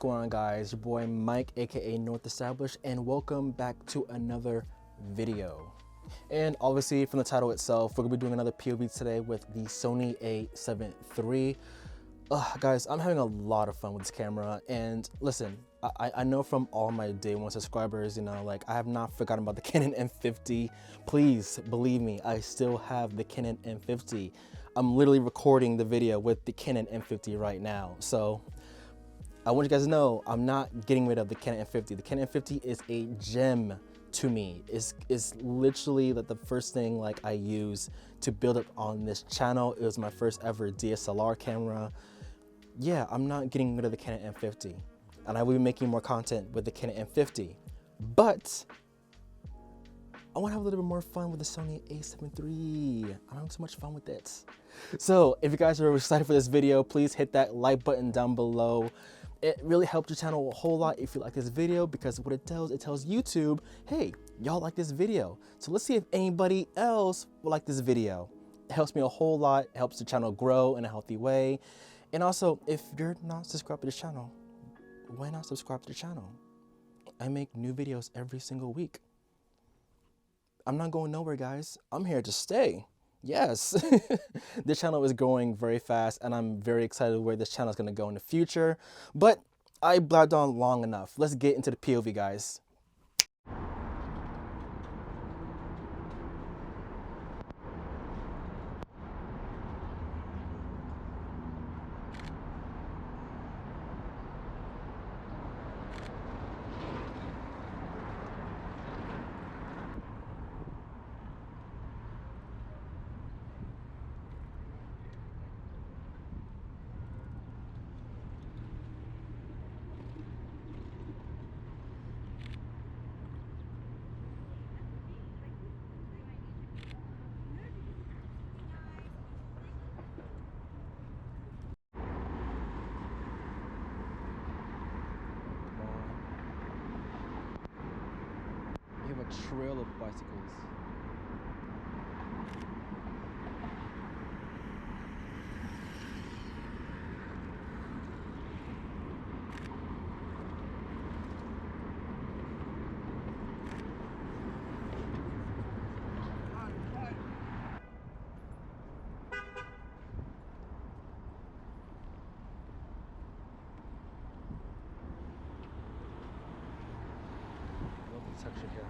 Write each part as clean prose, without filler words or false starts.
going on, guys? Your boy Mike, aka North Established, and welcome back to another video. And obviously from the title itself, we're gonna be doing another POV today with the Sony A7III. Guys, I'm having a lot of fun with this camera, and listen, I know from all my day one subscribers, you know, like, I have not forgotten about the Canon M50. Please believe me, I still have the Canon M50. I'm literally recording the video with the Canon M50 right now. So I want you guys to know I'm not getting rid of the Canon M50. The Canon M50 is a gem to me. It's literally like the first thing like I use to build up on this channel. It was my first ever DSLR camera. Yeah, I'm not getting rid of the Canon M50, and I will be making more content with the Canon M50, but I want to have a little bit more fun with the Sony A7III. I'm having so much fun with it. So if you guys are excited for this video, please hit that like button down below. It really helps your channel a whole lot if you like this video, because what it tells YouTube, hey, y'all like this video. So let's see if anybody else will like this video. It helps me a whole lot. It helps the channel grow in a healthy way. And also, if you're not subscribed to this channel, why not subscribe to the channel? I make new videos every single week. I'm not going nowhere, guys. I'm here to stay. Yes. This channel is growing very fast, and I'm very excited where this channel is going to go in the future. But I blabbed on long enough. Let's get into the POV, guys. You have a trail of bicycles. Love the texture here.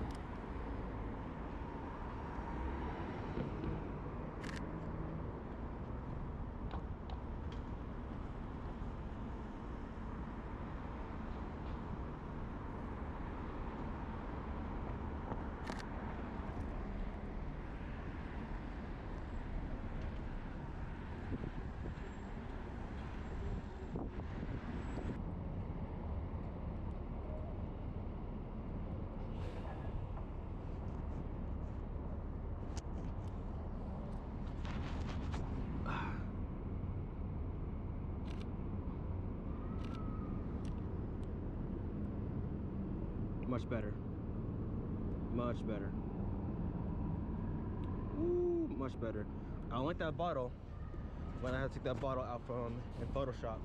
Much better. Much better. Ooh, much better. I don't like that bottle. When I had to take that bottle out from in Photoshop.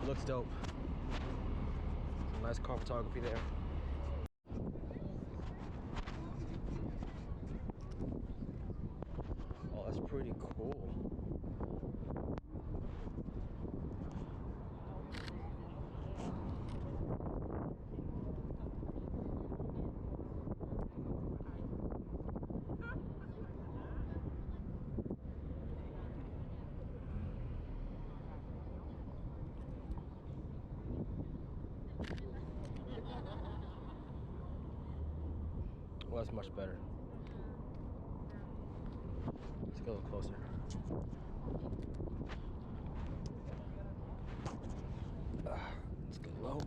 It looks dope. Some nice car photography there. Oh, that's pretty cool. Well, that's much better. Let's get a little closer. Let's get low.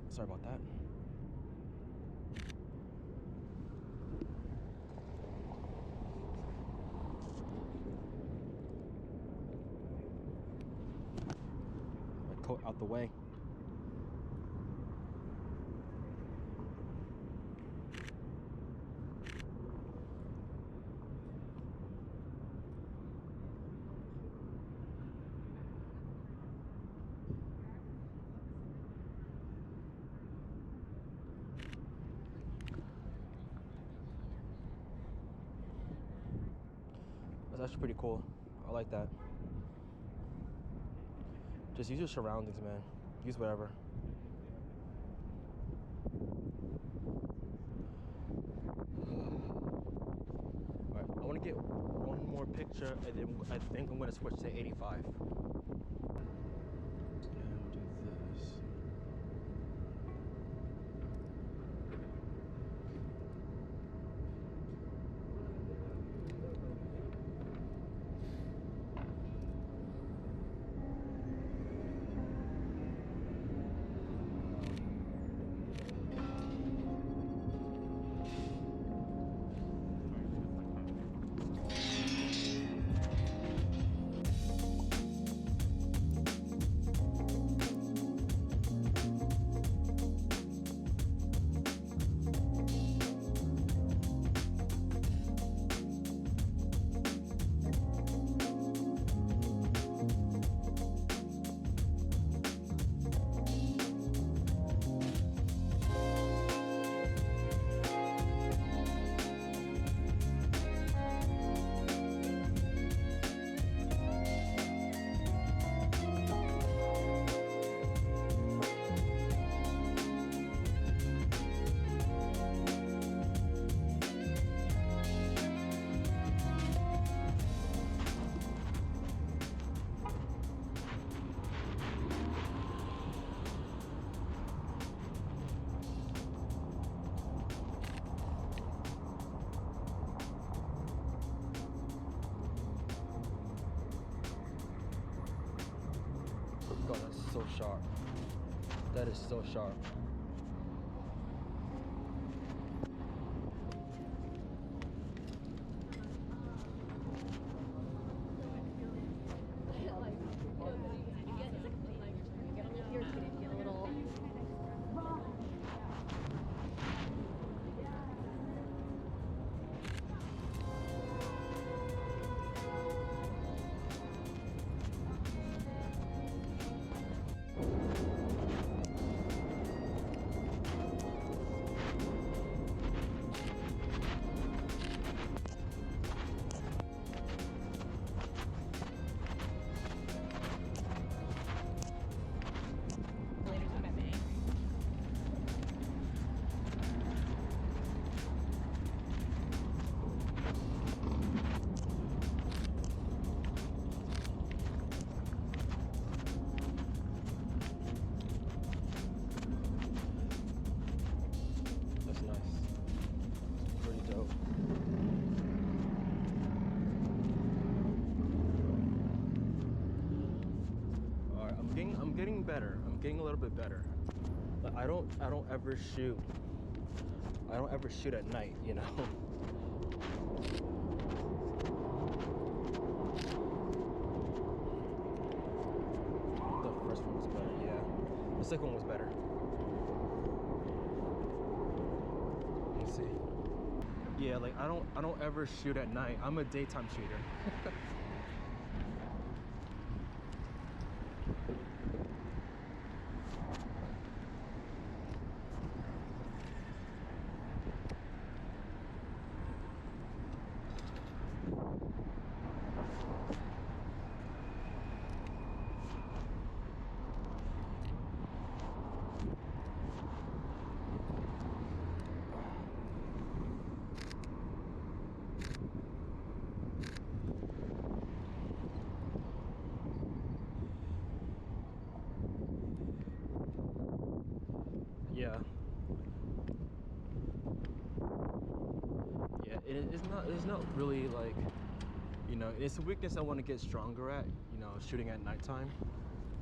Sorry about that. My coat out the way. actually pretty cool. I like that. Just use your surroundings, man. Use whatever. Alright, I want to get one more picture, and then I think I'm going to switch to 85. And do this. God, that's so sharp. That is so sharp. I'm getting better. I'm getting a little bit better. But I don't ever shoot. I don't ever shoot at night, you know. The first one was better, yeah. The second one was better. Let's see. Yeah, like I don't ever shoot at night. I'm a daytime shooter. It's not really like, you know, it's a weakness I want to get stronger at, you know, shooting at nighttime,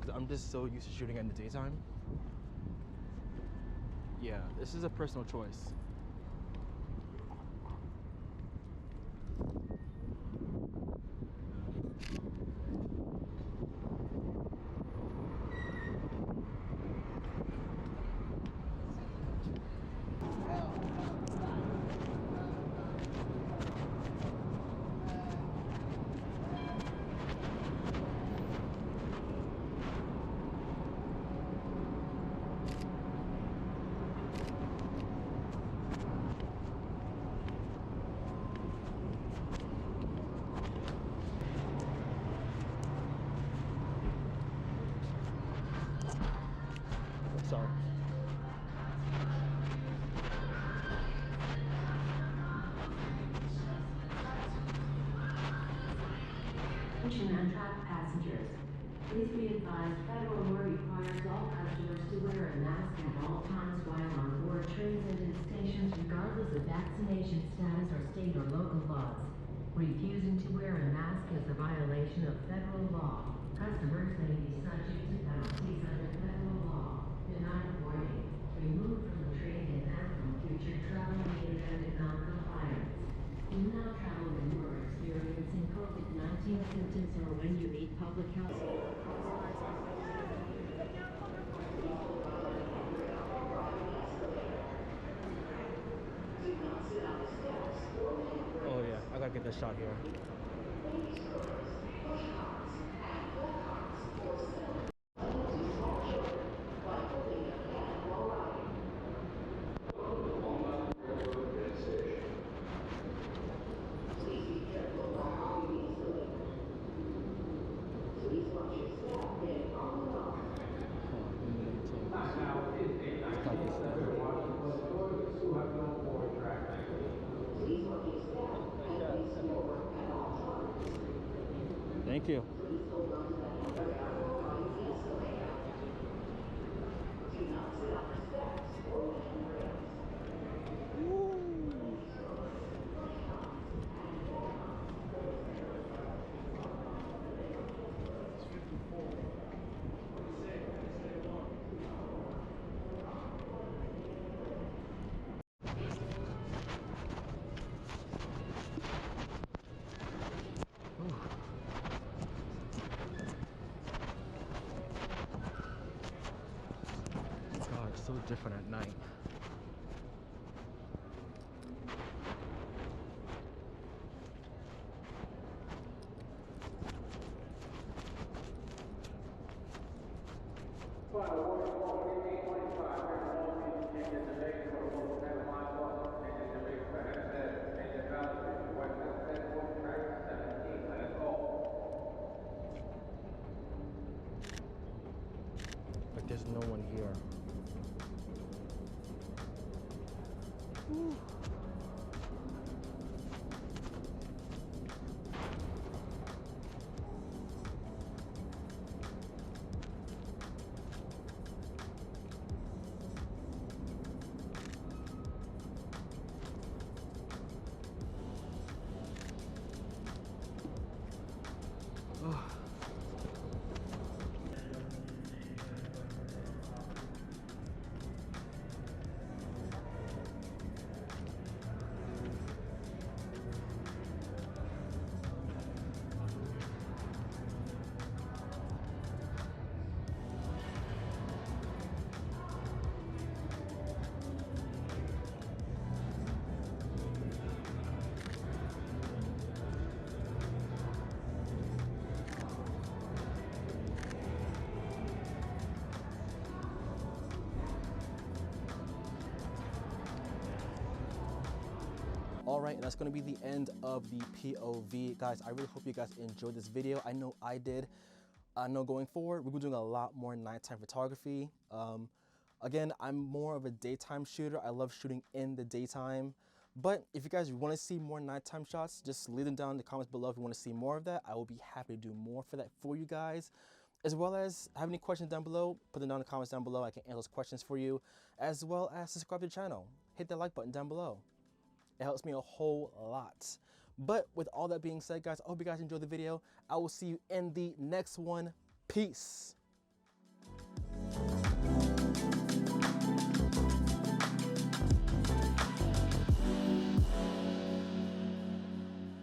because I'm just so used to shooting in the daytime. Yeah, this is a personal choice. Attention and passengers. Please be advised federal law requires all customers to wear a mask at all times while on board trains and in stations regardless of vaccination status or state or local laws. Refusing to wear a mask is a violation of federal law. Customers may be subject to penalties under federal law. Denied boarding, removed from the train and banned from future travel in the event of non-compliance. Do not travel when you are experiencing COVID-19 symptoms or when you meet public health. Oh yeah, I gotta get this shot here. Thank you. God, it's so different at night. But there's no one here. Whew. All right, and that's gonna be the end of the POV. Guys, I really hope you guys enjoyed this video. I know I did. I know going forward, we'll be doing a lot more nighttime photography. Again, I'm more of a daytime shooter. I love shooting in the daytime. But if you guys wanna see more nighttime shots, just leave them down in the comments below if you wanna see more of that. I will be happy to do more for that for you guys. As well as have any questions down below, put them down in the comments down below. I can answer those questions for you. As well as subscribe to the channel. Hit that like button down below. It helps me a whole lot. But with all that being said, guys, I hope you guys enjoyed the video. I will see you in the next one. Peace.